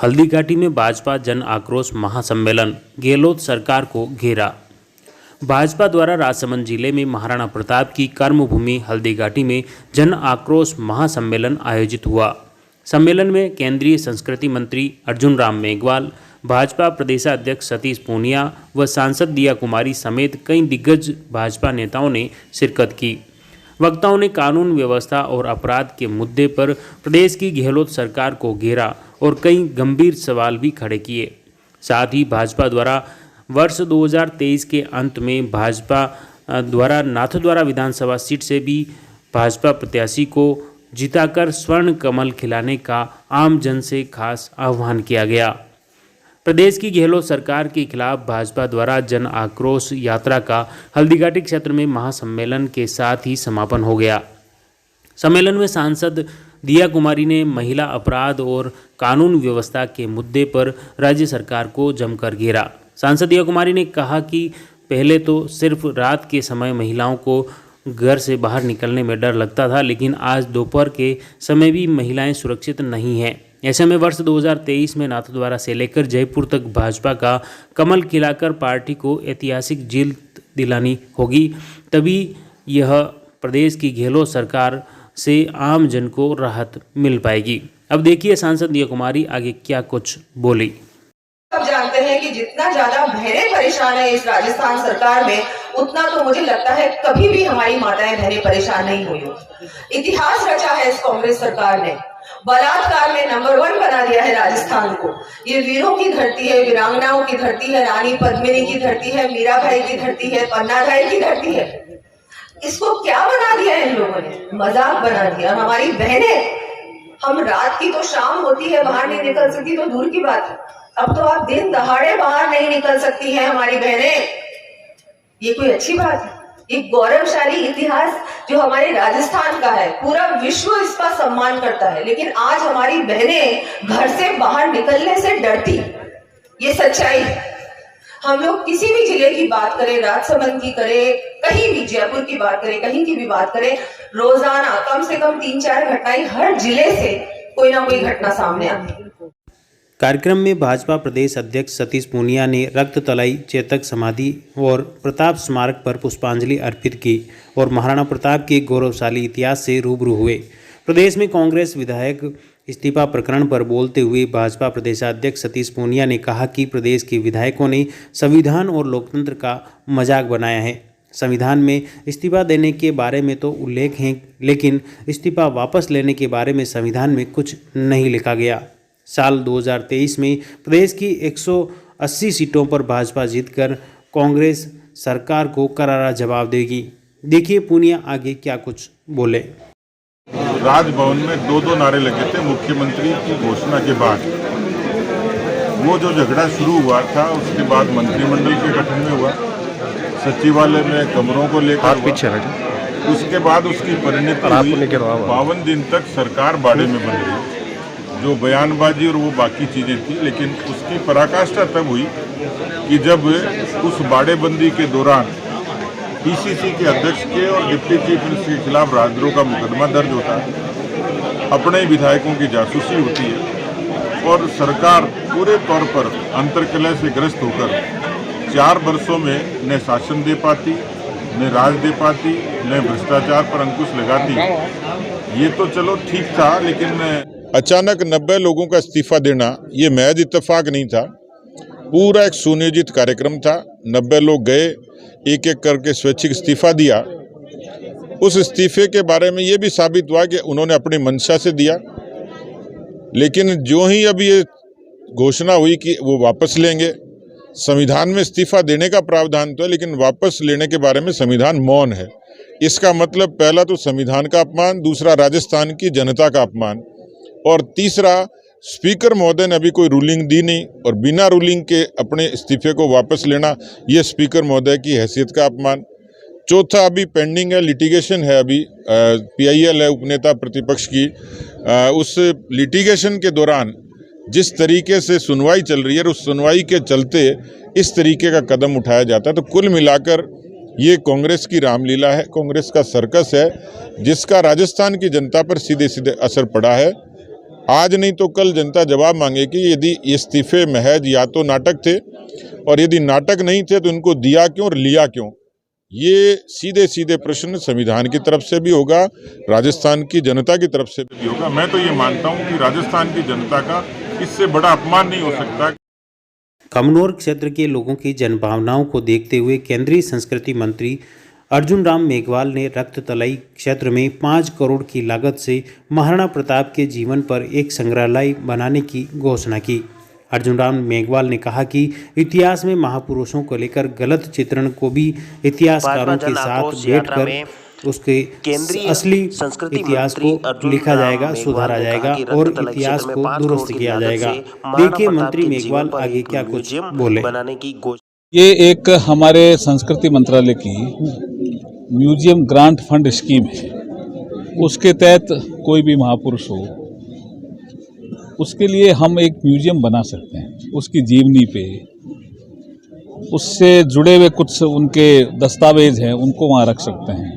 हल्दीघाटी में भाजपा जन आक्रोश महासम्मेलन, गहलोत सरकार को घेरा। भाजपा द्वारा राजसमंद जिले में महाराणा प्रताप की कर्मभूमि हल्दीघाटी में जन आक्रोश महासम्मेलन आयोजित हुआ। सम्मेलन में केंद्रीय संस्कृति मंत्री अर्जुन राम मेघवाल, भाजपा प्रदेशाध्यक्ष सतीश पूनिया व सांसद दिया कुमारी समेत कई दिग्गज भाजपा नेताओं ने शिरकत की। वक्ताओं ने कानून व्यवस्था और अपराध के मुद्दे पर प्रदेश की गहलोत सरकार को घेरा और कई गंभीर सवाल भी खड़े किए। साथ ही भाजपा द्वारा वर्ष 2023 के अंत में भाजपा द्वारा नाथद्वारा विधानसभा सीट से भी भाजपा प्रत्याशी को जिताकर स्वर्ण कमल खिलाने का आम जन से खास आह्वान किया गया। प्रदेश की गहलोत सरकार के खिलाफ भाजपा द्वारा जन आक्रोश यात्रा का हल्दीघाटी क्षेत्र में महासम्मेलन के साथ ही समापन हो गया। सम्मेलन में सांसद दिया कुमारी ने महिला अपराध और कानून व्यवस्था के मुद्दे पर राज्य सरकार को जमकर घेरा। सांसद दिया कुमारी ने कहा कि पहले तो सिर्फ रात के समय महिलाओं को घर से बाहर निकलने में डर लगता था, लेकिन आज दोपहर के समय भी महिलाएं सुरक्षित नहीं हैं। ऐसे में वर्ष 2023 में नाथद्वारा से लेकर जयपुर तक भाजपा का कमल खिलाकर पार्टी को ऐतिहासिक जीत दिलानी होगी, तभी यह प्रदेश की गहलोत सरकार से आम जन को राहत मिल पाएगी। अब देखिए सांसद दिया कुमारी आगे क्या कुछ बोली। सब जानते हैं कि जितना ज्यादा बहनें परेशान है इस राजस्थान सरकार में, उतना तो मुझे लगता है कभी भी हमारी माताएं बहनें परेशान नहीं हुई होगी। इतिहास रचा है इस कांग्रेस सरकार ने, बलात्कार में नंबर 1 बना दिया है राजस्थान को। ये वीरों की धरती है, वीरांगनाओं की धरती है, रानी पद्मिनी की धरती है, मीराबाई की धरती है, पन्नाधाय की धरती है। इसको क्या बना दिया है इन लोगों ने? मजाक बना दिया। हमारी बहनें, हम रात की तो शाम होती है बाहर नहीं निकल सकती तो दूर की बात है, अब तो आप दिन दहाड़े बाहर नहीं निकल सकती हैं हमारी बहनें। ये कोई अच्छी बात है? एक गौरवशाली इतिहास जो हमारे राजस्थान का है, पूरा विश्व इसका सम्मान करता है, लेकिन आज हमारी बहनें घर से बाहर निकलने से डरती। ये सच्चाई है। हम लोग किसी भी जिले की बात करें, राजसमंद की करें, कहीं भी जयपुर की बात करें, कहीं की भी बात करें, रोजाना कम से कम 3-4 घटनाएं हर जिले से कोई ना कोई घटना सामने आती है। कार्यक्रम में भाजपा प्रदेश अध्यक्ष सतीश पूनिया ने रक्त तलाई चेतक समाधि और प्रताप स्मारक पर पुष्पांजलि अर्पित की और महाराणा प्रताप के गौरवशाली इतिहास से रूबरू हुए। प्रदेश में कांग्रेस विधायक इस्तीफा प्रकरण पर बोलते हुए भाजपा प्रदेशाध्यक्ष सतीश पूनिया ने कहा कि प्रदेश के विधायकों ने संविधान और लोकतंत्र का मजाक बनाया है। संविधान में इस्तीफा देने के बारे में तो उल्लेख है, लेकिन इस्तीफा वापस लेने के बारे में संविधान में कुछ नहीं लिखा गया। साल 2023 में प्रदेश की 180 सीटों पर भाजपा जीतकर कांग्रेस सरकार को करारा जवाब देगी। देखिए पूनिया आगे क्या कुछ बोले। राजभवन में 2-2 नारे लगे थे मुख्यमंत्री की घोषणा के बाद। वो जो झगड़ा शुरू हुआ था उसके बाद मंत्रिमंडल के गठन में हुआ, सचिवालय में कमरों को लेकर पीछे उसके बाद उसकी परिणति हुई 52 दिन तक सरकार बाड़े में बन गई। जो बयानबाजी और वो बाकी चीज़ें थी, लेकिन उसकी पराकाष्ठा तब हुई कि जब उस बाड़ेबंदी के दौरान पीसीसी के अध्यक्ष के और डिप्टी चीफ मिनिस्टर के खिलाफ राजद्रोह का मुकदमा दर्ज होता है, अपने विधायकों की जासूसी होती है और सरकार पूरे तौर पर अंतर्कलह से ग्रस्त होकर 4 वर्षों में न शासन दे पाती, न राज दे पाती, न भ्रष्टाचार पर अंकुश लगाती। ये तो चलो ठीक था, लेकिन अचानक 90 लोगों का इस्तीफा देना ये महज इत्तेफाक नहीं था, पूरा एक सुनियोजित कार्यक्रम था। 90 लोग गए, एक एक करके स्वैच्छिक इस्तीफा दिया। उस इस्तीफे के बारे में ये भी साबित हुआ कि उन्होंने अपनी मंशा से दिया, लेकिन जो ही अब ये घोषणा हुई कि वो वापस लेंगे, संविधान में इस्तीफा देने का प्रावधान तो है, लेकिन वापस लेने के बारे में संविधान मौन है। इसका मतलब पहला तो संविधान का अपमान, दूसरा राजस्थान की जनता का अपमान, और तीसरा स्पीकर महोदय ने अभी कोई रूलिंग दी नहीं और बिना रूलिंग के अपने इस्तीफे को वापस लेना, ये स्पीकर महोदय की हैसियत का अपमान। चौथा अभी पेंडिंग है, लिटिगेशन है, अभी पीआईएल है उपनेता प्रतिपक्ष की, उस लिटिगेशन के दौरान जिस तरीके से सुनवाई चल रही है, उस सुनवाई के चलते इस तरीके का कदम उठाया जाता है। तो कुल मिलाकर ये कांग्रेस की रामलीला है, कांग्रेस का सर्कस है, जिसका राजस्थान की जनता पर सीधे सीधे असर पड़ा है। आज नहीं तो कल जनता जवाब मांगेगी यदि इस्तीफे महज या तो नाटक थे, और यदि नाटक नहीं थे तो इनको दिया क्यों और लिया क्यों। ये सीधे सीधे प्रश्न संविधान की तरफ से भी होगा, राजस्थान की जनता की तरफ से भी होगा। मैं तो ये मानता हूँ कि राजस्थान की जनता का इससे बड़ा अपमान नहीं हो सकता। कमनौर क्षेत्र के लोगों की जनभावनाओं को देखते हुए केंद्रीय संस्कृति मंत्री अर्जुन राम मेघवाल ने रक्ततलाई क्षेत्र में 5 करोड़ की लागत से महाराणा प्रताप के जीवन पर एक संग्रहालय बनाने की घोषणा की। अर्जुन राम मेघवाल ने कहा कि इतिहास में महापुरुषों को लेकर गलत चित्रण को भी इतिहासकारों के साथ बैठकर उसके असली इतिहास को लिखा जाएगा, सुधारा जाएगा और इतिहास को दुरुस्त किया जाएगा। देखिए मंत्री मेघवाल आगे क्या कुछ बोले। ये एक हमारे संस्कृति मंत्रालय की म्यूजियम ग्रांट फंड स्कीम है। उसके तहत कोई भी महापुरुष हो उसके लिए हम एक म्यूजियम बना सकते हैं। उसकी जीवनी पे उससे जुड़े हुए कुछ उनके दस्तावेज हैं उनको वहाँ रख सकते हैं।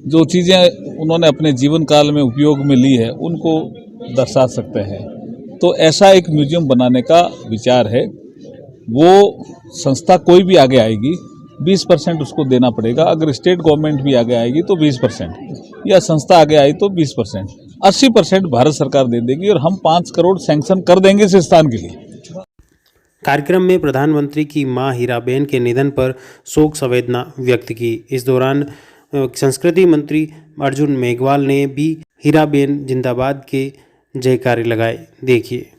जो चीज़ें उन्होंने अपने जीवन काल में उपयोग में ली है उनको दर्शा सकते हैं। तो ऐसा एक म्यूजियम बनाने का विचार है। वो संस्था कोई भी आगे आएगी 20% उसको देना पड़ेगा। अगर स्टेट गवर्नमेंट भी आगे आएगी तो 20%, या संस्था आगे आई तो 20%, 80% भारत सरकार दे देगी और हम 5 करोड़ सैंक्शन कर देंगे इस स्थान के लिए। कार्यक्रम में प्रधानमंत्री की मां हीराबेन के निधन पर शोक संवेदना व्यक्त की। इस दौरान संस्कृति मंत्री अर्जुन मेघवाल ने भी हीराबेन जिंदाबाद के जयकारे लगाए। देखिए।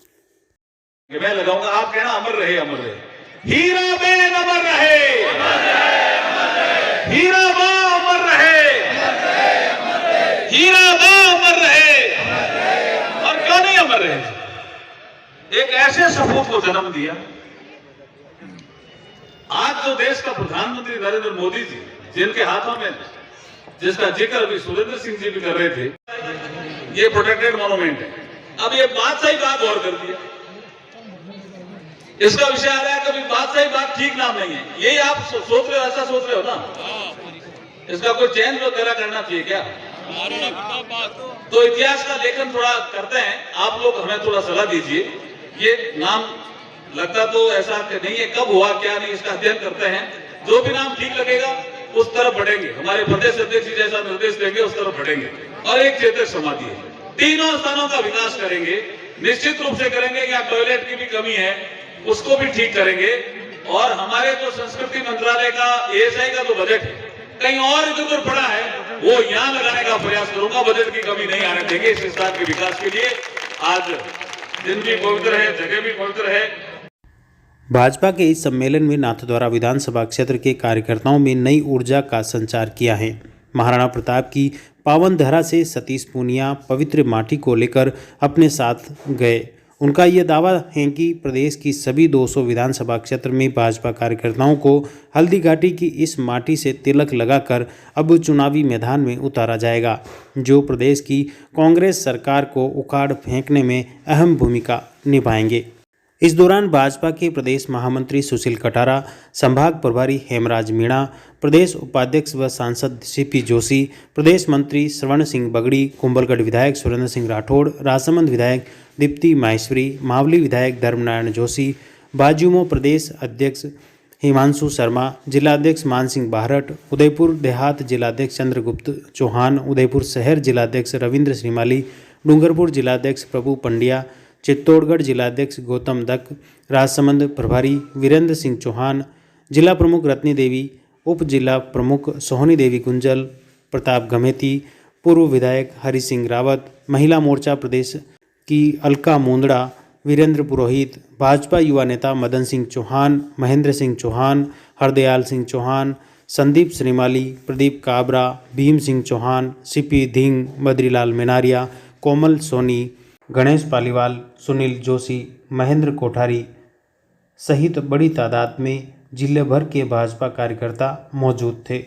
मैं लगाऊंगा, आप कहना अमर रहे, अमर रहे, हीराबेन अमर रहे, हीराबा अमर रहे, हीराबा अमर रहे, और क्यों नहीं अमर रहे। एक ऐसे सपूत को जन्म दिया। आज जो देश का प्रधानमंत्री नरेंद्र मोदी जी, जिनके हाथों में, जिसका जिक्र अभी सुरेंद्र सिंह जी भी कर रहे थे, ये प्रोटेक्टेड मॉन्यूमेंट है। अब ये बादशाही बात गौर कर दिया। इसका विषय आ रहा है कभी बादशाही बात ठीक नाम नहीं है। यही आप सोच रहे हो, ऐसा सोच रहे हो ना। इसका कोई चेंज वगैरह करना चाहिए क्या? तो इतिहास का लेखन थोड़ा करते हैं आप लोग, हमें थोड़ा सलाह दीजिए। ये नाम लगता तो ऐसा नहीं है, कब हुआ क्या नहीं इसका अध्ययन करते हैं। जो भी नाम ठीक लगेगा उस तरफ बढ़ेंगे। हमारे प्रदेश अध्यक्ष जी जैसा निर्देश देंगे उस तरफ बढ़ेंगे। और एक चेतक समाधि है, तीनों स्थानों का विकास करेंगे, निश्चित रूप से करेंगे। यहाँ टॉयलेट की भी कमी है, उसको भी ठीक करेंगे। और हमारे जो संस्कृति मंत्रालय का एएसआई का जो बजट है कहीं और इधर पड़ा है, वो यहाँ लगाने का प्रयास करूंगा। बजट की कमी नहीं आने देंगे इस स्थान के विकास के लिए। आज दिन भी पवित्र है, जगह भी पवित्र है। भाजपा के इस सम्मेलन में नाथद्वारा विधानसभा क्षेत्र के कार्यकर्ताओं में नई ऊर्जा का संचार किया है। महाराणा प्रताप की पावन धरा से सतीश पूनिया पवित्र माटी को लेकर अपने साथ गए। उनका यह दावा है कि प्रदेश की सभी 200 विधानसभा क्षेत्र में भाजपा कार्यकर्ताओं को हल्दी घाटी की इस माटी से तिलक लगाकर अब चुनावी मैदान में उतारा जाएगा, जो प्रदेश की कांग्रेस सरकार को उखाड़ फेंकने में अहम भूमिका निभाएंगे। इस दौरान भाजपा के प्रदेश महामंत्री सुशील कटारा, संभाग प्रभारी हेमराज मीणा, प्रदेश उपाध्यक्ष व सांसद सीपी जोशी, प्रदेश मंत्री श्रवण सिंह बगड़ी, कुंभलगढ़ विधायक सुरेंद्र सिंह राठौड़, राजसमंद विधायक दीप्ति माहेश्वरी, मावली विधायक धर्मनारायण जोशी, बाजूमो प्रदेश अध्यक्ष हिमांशु शर्मा, जिलाध्यक्ष मान सिंह बाहरट, उदयपुर देहात जिलाध्यक्ष चंद्रगुप्त चौहान, उदयपुर शहर जिलाध्यक्ष रविंद्र श्रीमाली, डूंगरपुर जिलाध्यक्ष प्रभु पंड्या, चित्तौड़गढ़ जिलाध्यक्ष गौतम दत्त, राजसमंद प्रभारी वीरेंद्र सिंह चौहान, जिला प्रमुख रत्नी देवी, उप जिला प्रमुख सोहनी देवी गुंजल, प्रताप गमेती, पूर्व विधायक हरि सिंह रावत, महिला मोर्चा प्रदेश की अलका मुंदड़ा, वीरेंद्र पुरोहित, भाजपा युवा नेता मदन सिंह चौहान, महेंद्र सिंह चौहान, हरदयाल सिंह चौहान, संदीप श्रीमाली, प्रदीप काबरा, भीम सिंह चौहान, सीपी धिंग, बद्रीलाल मेनारिया, कोमल सोनी, गणेश पालीवाल, सुनील जोशी, महेंद्र कोठारी सहित बड़ी तादाद में जिले भर के भाजपा कार्यकर्ता मौजूद थे।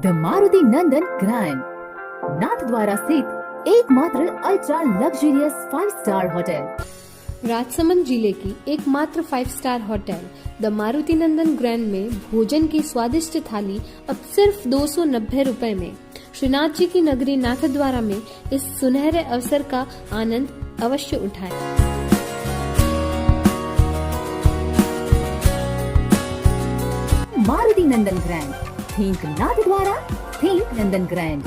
The Maruti Nandan grand, Nathdwara स्थित एकमात्र ultra luxurious 5 star hotel. Rajsamand जिले की एकमात्र 5 star hotel the Maruti Nandan grand में भोजन की स्वादिष्ट थाली अब सिर्फ 290 रुपए में। श्रीनाथ जी की नगरी नाथद्वारा में इस सुनहरे अवसर का आनंद अवश्य उठाएं। मारुति नंदन ग्रैंड, थिंक नाथद्वारा, थिंक नंदन ग्रैंड।